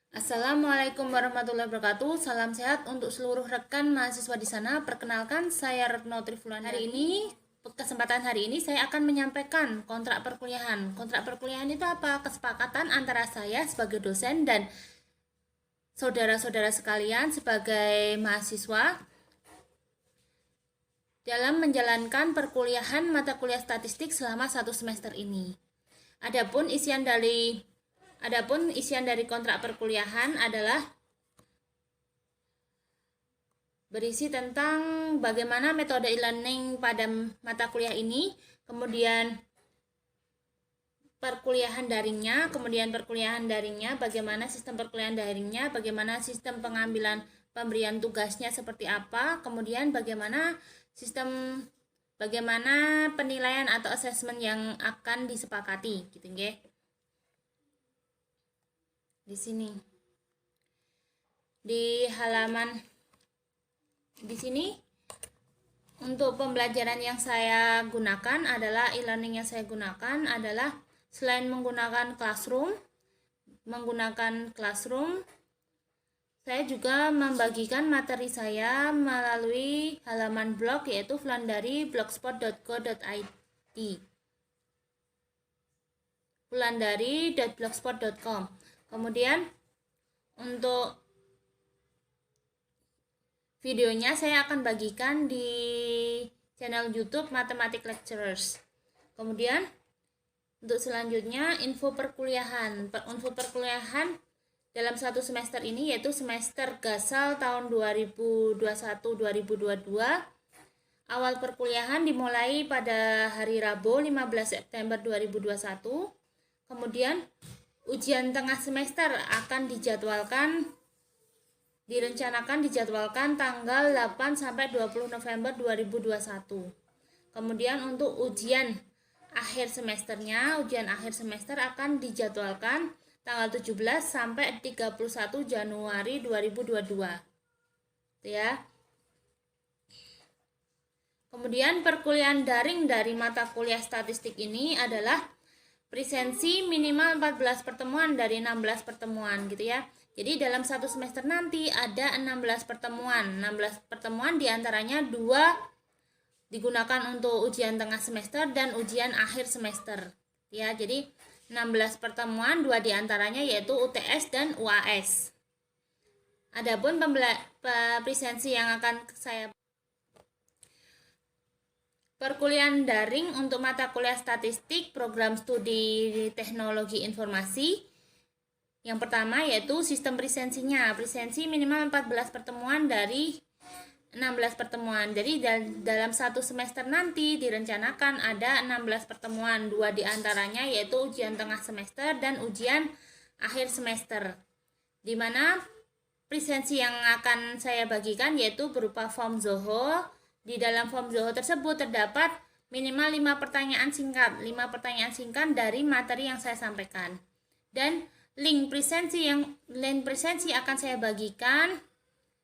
Assalamualaikum warahmatullahi wabarakatuh. Salam sehat untuk seluruh rekan mahasiswa di sana. Perkenalkan, saya Retno Trifulani. Kesempatan hari ini saya akan menyampaikan kontrak perkuliahan. Kontrak perkuliahan itu apa? Kesepakatan antara saya sebagai dosen dan saudara-saudara sekalian sebagai mahasiswa dalam menjalankan perkuliahan mata kuliah statistik selama 1 semester ini. Adapun isian dari kontrak perkuliahan adalah berisi tentang bagaimana metode e-learning pada mata kuliah ini, kemudian perkuliahan daringnya, bagaimana sistem perkuliahan daringnya, bagaimana sistem pemberian tugasnya seperti apa, kemudian bagaimana penilaian atau asesmen yang akan disepakati, gitu nggih. Di sini di sini untuk pembelajaran yang saya gunakan adalah e-learning yang saya gunakan adalah selain menggunakan classroom, saya juga membagikan materi saya melalui halaman blog yaitu wulandari.blogspot.com. Kemudian untuk videonya saya akan bagikan di channel YouTube Mathematics Lecturers. Kemudian untuk selanjutnya info perkuliahan dalam 1 semester ini yaitu semester gasal tahun 2021-2022. Awal perkuliahan dimulai pada hari Rabu 15 September 2021. Kemudian ujian tengah semester direncanakan dijadwalkan tanggal 8 sampai 20 November 2021. Kemudian untuk ujian akhir semester akan dijadwalkan tanggal 17 sampai 31 Januari 2022. Ya. Kemudian perkuliahan daring dari mata kuliah statistik ini adalah presensi minimal 14 pertemuan dari 16 pertemuan gitu ya. Jadi dalam 1 semester nanti ada 16 pertemuan. 16 pertemuan diantaranya 2 digunakan untuk ujian tengah semester dan ujian akhir semester. Ya, jadi 16 pertemuan, 2 diantaranya yaitu UTS dan UAS. Adapun presensi yang akan saya perkuliahan daring untuk mata kuliah statistik program studi teknologi informasi. Yang pertama yaitu sistem presensinya. Presensi minimal 14 pertemuan dari 16 pertemuan. Jadi dalam 1 semester nanti direncanakan ada 16 pertemuan. 2 diantaranya yaitu ujian tengah semester dan ujian akhir semester. Di mana presensi yang akan saya bagikan yaitu berupa form Zoho. Di dalam form Zoho tersebut terdapat minimal 5 pertanyaan singkat dari materi yang saya sampaikan. Dan link presensi akan saya bagikan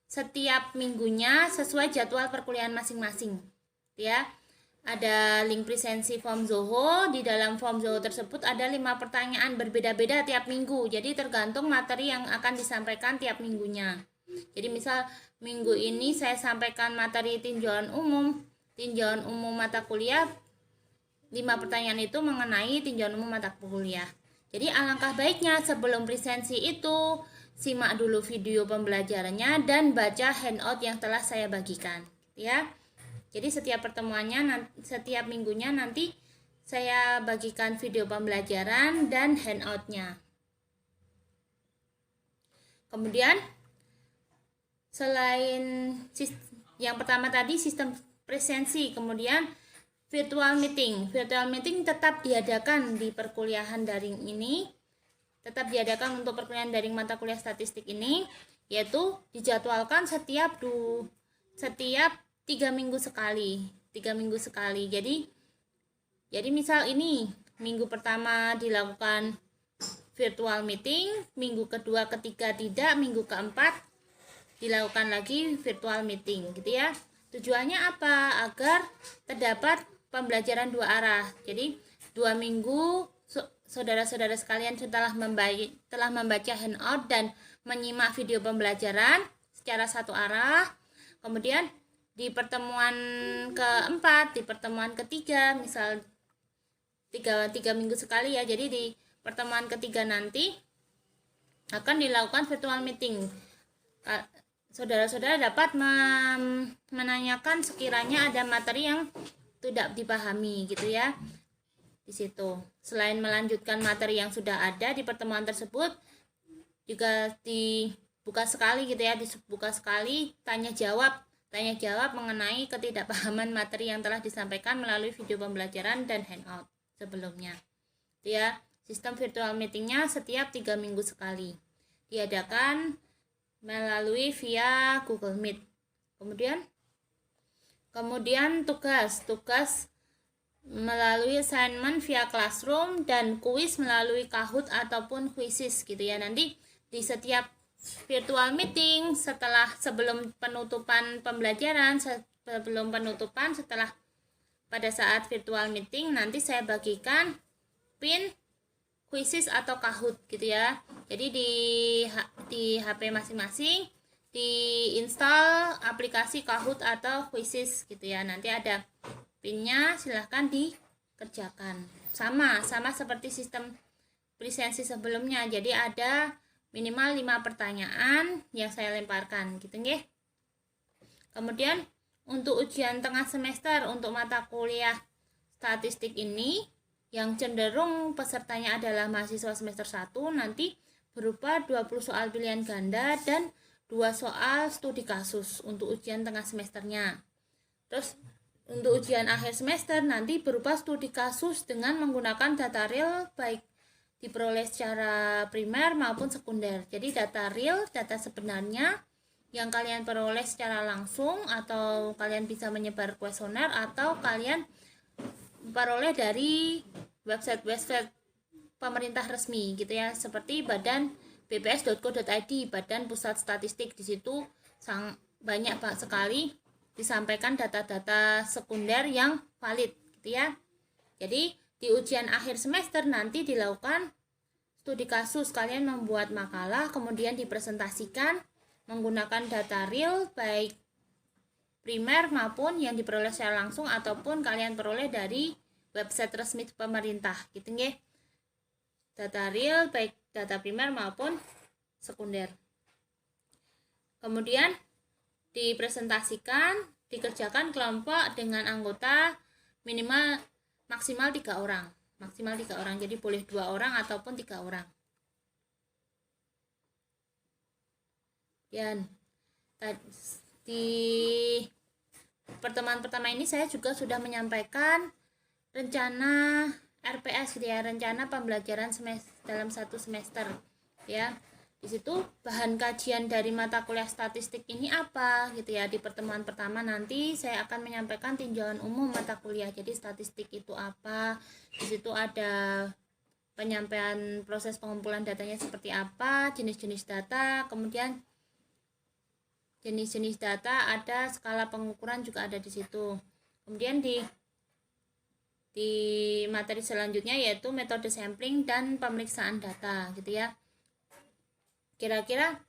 setiap minggunya sesuai jadwal perkuliahan masing-masing. Ya. Ada link presensi form Zoho. Di dalam form Zoho tersebut ada 5 pertanyaan berbeda-beda tiap minggu. Jadi tergantung materi yang akan disampaikan tiap minggunya. Jadi misal minggu ini saya sampaikan materi tinjauan umum mata kuliah, 5 pertanyaan itu mengenai tinjauan umum mata kuliah. Jadi alangkah baiknya sebelum presensi itu simak dulu video pembelajarannya dan baca handout yang telah saya bagikan, ya. Jadi setiap minggunya nanti saya bagikan video pembelajaran dan handoutnya. Kemudian selain yang pertama tadi sistem presensi, kemudian virtual meeting tetap diadakan di perkuliahan daring ini, tetap diadakan untuk perkuliahan daring mata kuliah statistik ini, yaitu dijadwalkan setiap 3 minggu sekali. Jadi misal ini minggu pertama dilakukan virtual meeting, minggu kedua, ketiga tidak, minggu keempat dilakukan lagi virtual meeting gitu ya. Tujuannya apa? Agar terdapat pembelajaran 2 arah. Jadi 2 minggu saudara-saudara sekalian telah membaca handout dan menyimak video pembelajaran secara satu arah. Kemudian di pertemuan keempat, di pertemuan ketiga, misal tiga minggu sekali ya, jadi di pertemuan ketiga nanti akan dilakukan virtual meeting. Saudara-saudara dapat menanyakan sekiranya ada materi yang tidak dipahami gitu ya. Di situ selain melanjutkan materi yang sudah ada di pertemuan tersebut, juga dibuka sekali gitu ya, dibuka sekali tanya jawab mengenai ketidakpahaman materi yang telah disampaikan melalui video pembelajaran dan handout sebelumnya. Ya, sistem virtual meetingnya setiap 3 minggu sekali, diadakan melalui via Google Meet. Kemudian tugas melalui assignment via Classroom dan kuis melalui Kahoot ataupun Quizzes gitu ya. Nanti di setiap virtual meeting sebelum penutupan pembelajaran, setelah pada saat virtual meeting nanti saya bagikan pin Quizzes atau Kahoot gitu ya. Jadi di HP masing-masing diinstal aplikasi Kahoot atau Quizzes gitu ya. Nanti ada pinnya, silahkan dikerjakan. Sama seperti sistem presensi sebelumnya. Jadi ada minimal 5 pertanyaan yang saya lemparkan gitu nggih. Kemudian untuk ujian tengah semester untuk mata kuliah statistik ini yang cenderung pesertanya adalah mahasiswa semester 1 nanti berupa 20 soal pilihan ganda dan 2 soal studi kasus untuk ujian tengah semesternya. Terus untuk ujian akhir semester nanti berupa studi kasus dengan menggunakan data real baik diperoleh secara primer maupun sekunder. Jadi data real, data sebenarnya yang kalian peroleh secara langsung atau kalian bisa menyebar kuesioner atau kalian peroleh dari website pemerintah resmi gitu ya, seperti Badan bps.go.id, Badan Pusat Statistik. Di situ banyak sekali disampaikan data-data sekunder yang valid gitu ya. Jadi di ujian akhir semester nanti dilakukan studi kasus, kalian membuat makalah kemudian dipresentasikan menggunakan data real baik primer maupun yang diperoleh secara langsung ataupun kalian peroleh dari website resmi pemerintah gitu nggih. Data real baik data primer maupun sekunder. Kemudian dipresentasikan, dikerjakan kelompok dengan anggota maksimal 3 orang. Jadi boleh 2 orang ataupun 3 orang. Dan di pertemuan pertama ini saya juga sudah menyampaikan rencana RPS gitu ya, rencana pembelajaran dalam 1 semester ya. Di situ bahan kajian dari mata kuliah statistik ini apa gitu ya. Di pertemuan pertama nanti saya akan menyampaikan tinjauan umum mata kuliah. Jadi statistik itu apa? Di situ ada penyampaian proses pengumpulan datanya seperti apa, jenis-jenis data, kemudian jenis-jenis data, ada skala pengukuran juga ada di situ. Kemudian di materi selanjutnya yaitu metode sampling dan pemeriksaan data gitu ya. Kira-kira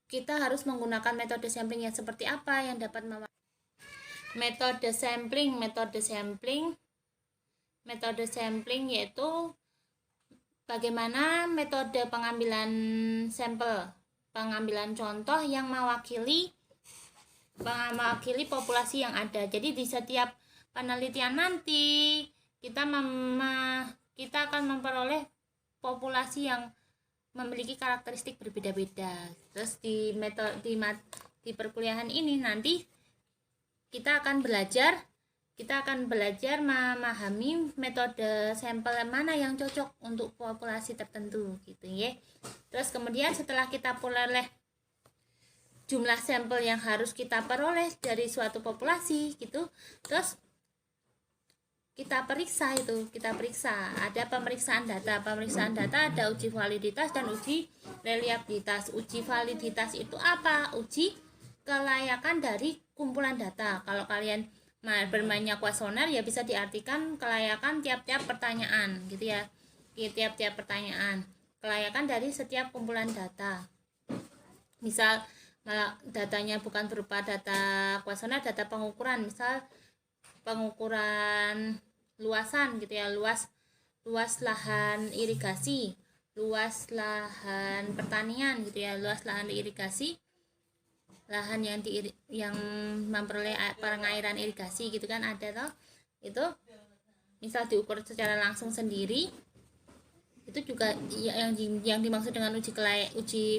kita harus menggunakan metode sampling yang seperti apa yang dapat metode sampling yaitu bagaimana metode pengambilan sampel, pengambilan contoh yang mewakili populasi yang ada. Jadi di setiap penelitian nanti kita akan memperoleh populasi yang memiliki karakteristik berbeda-beda. Terus di perkuliahan ini nanti kita akan belajar memahami metode sampel mana yang cocok untuk populasi tertentu gitu ya. Terus kemudian setelah kita peroleh jumlah sampel yang harus kita peroleh dari suatu populasi gitu, terus kita periksa, ada pemeriksaan data ada uji validitas dan uji reliabilitas. Uji validitas itu apa? Uji kelayakan dari kumpulan data. Kalau kalian bermainnya kuesioner ya bisa diartikan kelayakan tiap-tiap pertanyaan gitu ya. tiap-tiap pertanyaan. Kelayakan dari setiap kumpulan data. Misal datanya bukan berupa data kuesioner, data pengukuran, misal pengukuran luasan gitu ya, luas lahan irigasi, luas lahan pertanian gitu ya, luas lahan irigasi, lahan yang memperoleh pengairan irigasi gitu kan, ada toh. Itu misal diukur secara langsung sendiri, itu juga yang dimaksud dengan uji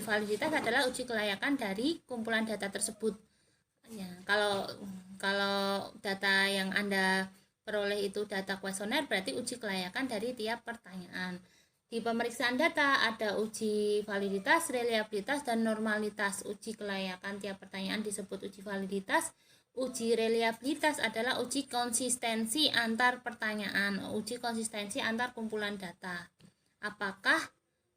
validitas adalah uji kelayakan dari kumpulan data tersebut. Ya, kalau data yang Anda peroleh itu data kuesioner, berarti uji kelayakan dari tiap pertanyaan. Di pemeriksaan data ada uji validitas, reliabilitas, dan normalitas. Uji kelayakan tiap pertanyaan disebut uji validitas. Uji reliabilitas adalah uji konsistensi antar pertanyaan, uji konsistensi antar kumpulan data. Apakah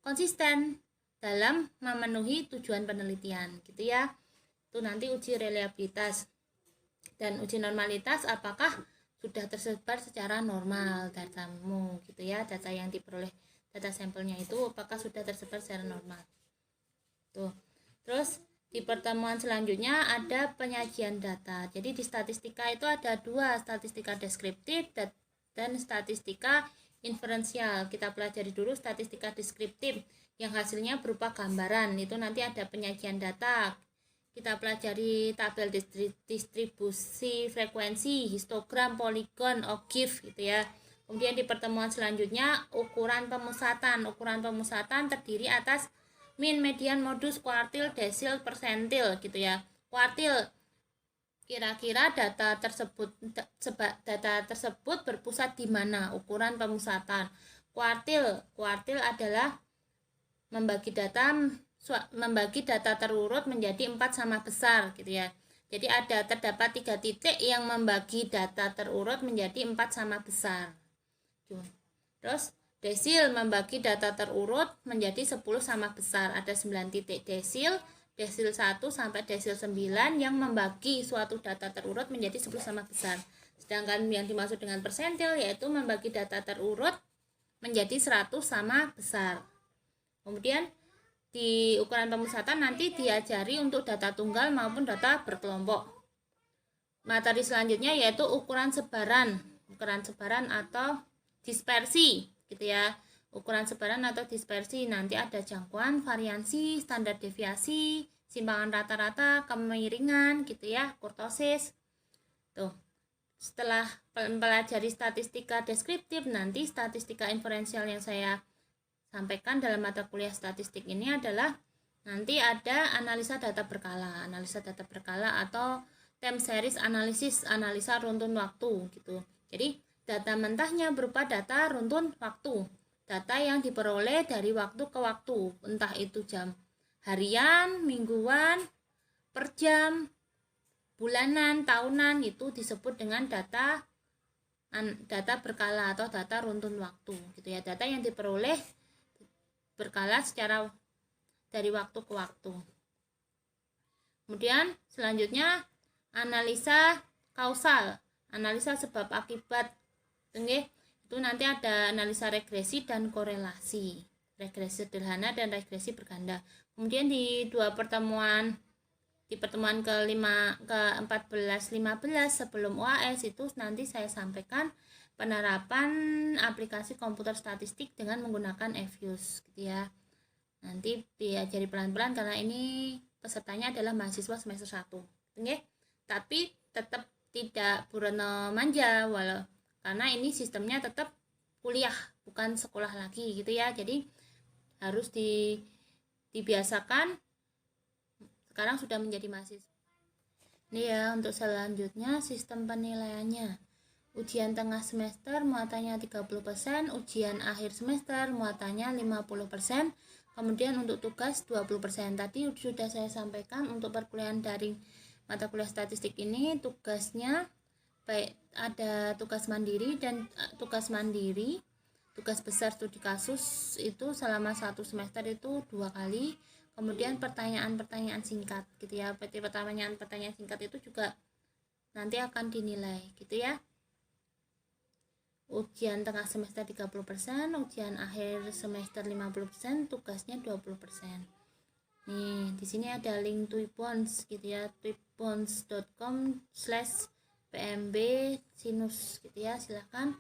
konsisten dalam memenuhi tujuan penelitian gitu ya. Itu nanti uji reliabilitas. Dan uji normalitas, apakah sudah tersebar secara normal datamu gitu ya, data yang diperoleh, data sampelnya itu apakah sudah tersebar secara normal. Tuh. Terus di pertemuan selanjutnya ada penyajian data. Jadi di statistika itu ada dua, statistika deskriptif dan statistika inferensial. Kita pelajari dulu statistika deskriptif yang hasilnya berupa gambaran. Itu nanti ada penyajian data. Kita pelajari tabel distribusi frekuensi, histogram, poligon, OGIF gitu ya. Kemudian di pertemuan selanjutnya ukuran pemusatan. Ukuran pemusatan terdiri atas min, median, modus, kuartil, desil, persentil gitu ya. Kuartil kira-kira data tersebut berpusat di mana, ukuran pemusatan. Kuartil adalah membagi data terurut menjadi 4 sama besar gitu ya. Jadi terdapat 3 titik yang membagi data terurut menjadi 4 sama besar. Terus desil membagi data terurut menjadi 10 sama besar. Ada 9 titik desil 1 sampai desil 9 yang membagi suatu data terurut menjadi 10 sama besar. Sedangkan yang dimaksud dengan persentil yaitu membagi data terurut menjadi 100 sama besar. Kemudian di ukuran pemusatan nanti diajari untuk data tunggal maupun data berkelompok. Materi selanjutnya yaitu ukuran sebaran atau dispersi gitu ya. Ukuran sebaran atau dispersi nanti ada jangkauan, variansi, standar deviasi, simpangan rata-rata, kemiringan gitu ya, kurtosis. Tuh. Setelah mempelajari statistika deskriptif, nanti statistika inferensial yang saya sampaikan dalam mata kuliah statistik ini adalah nanti ada analisa data berkala. Analisa data berkala atau time series analysis, analisa runtun waktu gitu. Jadi data mentahnya berupa data runtun waktu. Data yang diperoleh dari waktu ke waktu, entah itu jam harian, mingguan, per jam, bulanan, tahunan, itu disebut dengan data berkala atau data runtun waktu gitu ya. Data yang diperoleh berkala secara dari waktu ke waktu. Kemudian selanjutnya analisa kausal, analisa sebab akibat. Itu nanti ada analisa regresi dan korelasi, regresi sederhana dan regresi berganda. Kemudian di pertemuan ke-14-15 sebelum UAS itu nanti saya sampaikan penerapan aplikasi komputer statistik dengan menggunakan EFUSE gitu ya. Nanti diajari pelan-pelan karena ini pesertanya adalah mahasiswa semester 1. Tapi tetap tidak burono manja karena ini sistemnya tetap kuliah bukan sekolah lagi gitu ya. Jadi harus dibiasakan, sekarang sudah menjadi mahasiswa. Ini ya untuk selanjutnya sistem penilaiannya. Ujian tengah semester muatannya 30%, ujian akhir semester muatannya 50%, kemudian untuk tugas 20%. Tadi sudah saya sampaikan untuk perkuliahan daring mata kuliah statistik ini tugasnya baik ada tugas mandiri dan tugas besar studi kasus itu selama 1 semester itu 2 kali. Kemudian pertanyaan-pertanyaan singkat gitu ya. Pertanyaan singkat itu juga nanti akan dinilai gitu ya. ujian tengah semester 30%, ujian akhir semester 50%, tugasnya 20%. Nih, di sini ada link Tweetbonds gitu ya, tweetbonds.com/pmb sinus gitu ya. Silahkan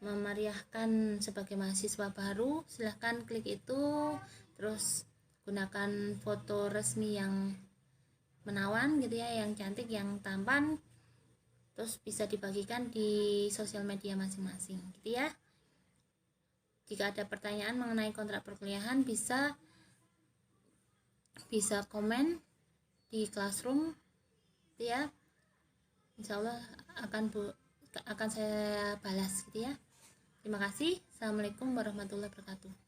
memeriahkan sebagai mahasiswa baru, silahkan klik itu, terus gunakan foto resmi yang menawan gitu ya, yang cantik, yang tampan, terus bisa dibagikan di sosial media masing-masing gitu ya. Jika ada pertanyaan mengenai kontrak perkuliahan bisa komen di Classroom gitu ya. Insya Allah akan saya balas gitu ya. Terima kasih. Assalamualaikum warahmatullahi wabarakatuh.